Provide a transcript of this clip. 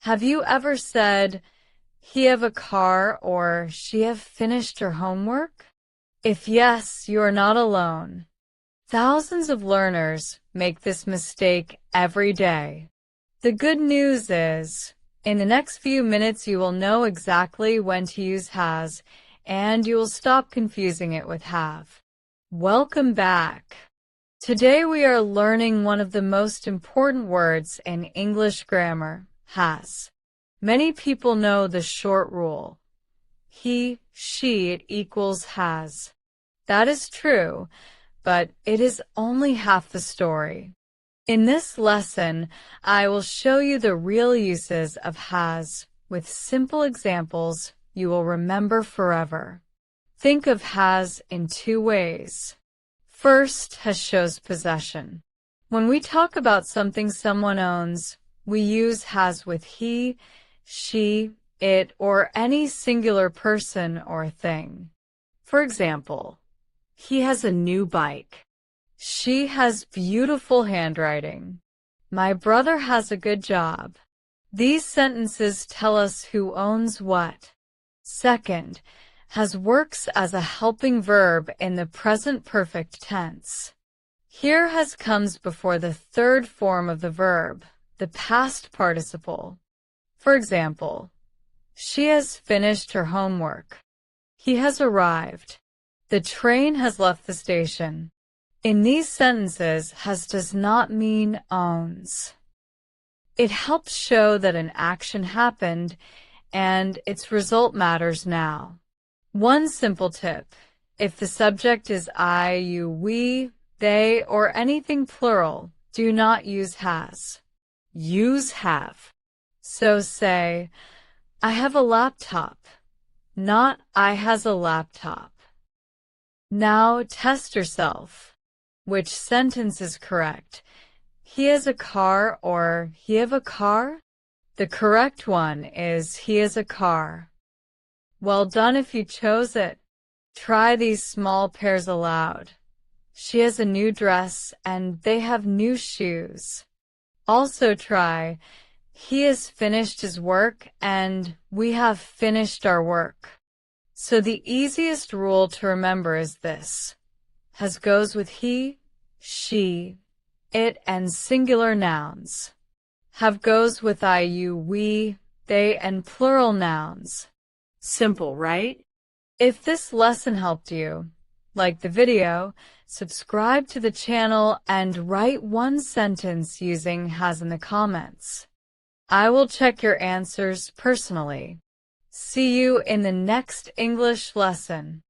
Have you ever said, he have a car or she have finished her homework? If yes, you are not alone. Thousands of learners make this mistake every day. The good news is, in the next few minutes you will know exactly when to use has, and you will stop confusing it with have. Welcome back. Today we are learning one of the most important words in English grammar, has. Many people know the short rule. He, she, it equals has. That is true, but it is only half the story. In this lesson, I will show you the real uses of has with simple examples you will remember forever. Think of has in two ways. First, has shows possession. When we talk about something someone owns, we use has with he, she, it, or any singular person or thing. For example, he has a new bike. She has beautiful handwriting. My brother has a good job. These sentences tell us who owns what. Second, has works as a helping verb in the present perfect tense. Here has comes before the third form of the verb, the past participle. For example, she has finished her homework. He has arrived. The train has left the station. In these sentences, has does not mean owns. It helps show that an action happened and its result matters now. One simple tip: if the subject is I, you, we, they, or anything plural, do not use has. Use have. So say, I have a laptop, not I has a laptop. Now test yourself. Which sentence is correct? He has a car or he have a car? The correct one is he has a car. Well done if you chose it. Try these small pairs aloud. She has a new dress and they have new shoes. Also try, he has finished his work and we have finished our work. So the easiest rule to remember is this. Has goes with he, she, it, and singular nouns. Have goes with I, you, we, they, and plural nouns. Simple, right? If this lesson helped you, like the video, subscribe to the channel, and write one sentence using has in the comments. I will check your answers personally. See you in the next English lesson.